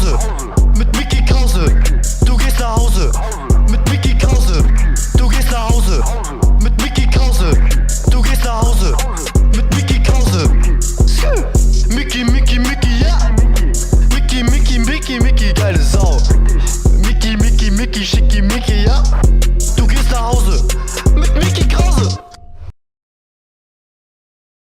Krause, mit Mickey Krause, du gehst nach Hause. Mit Mickey Krause, du gehst nach Hause. Mit Mickey Krause, du gehst nach Hause. Mit Mickey Krause. Mickey, Mickey, Mickey, ja. Mickey, Mickey, Mickey, Mickey, geile Sau. Mickey, Mickey, Mickey, Schicki, Mickey, ja.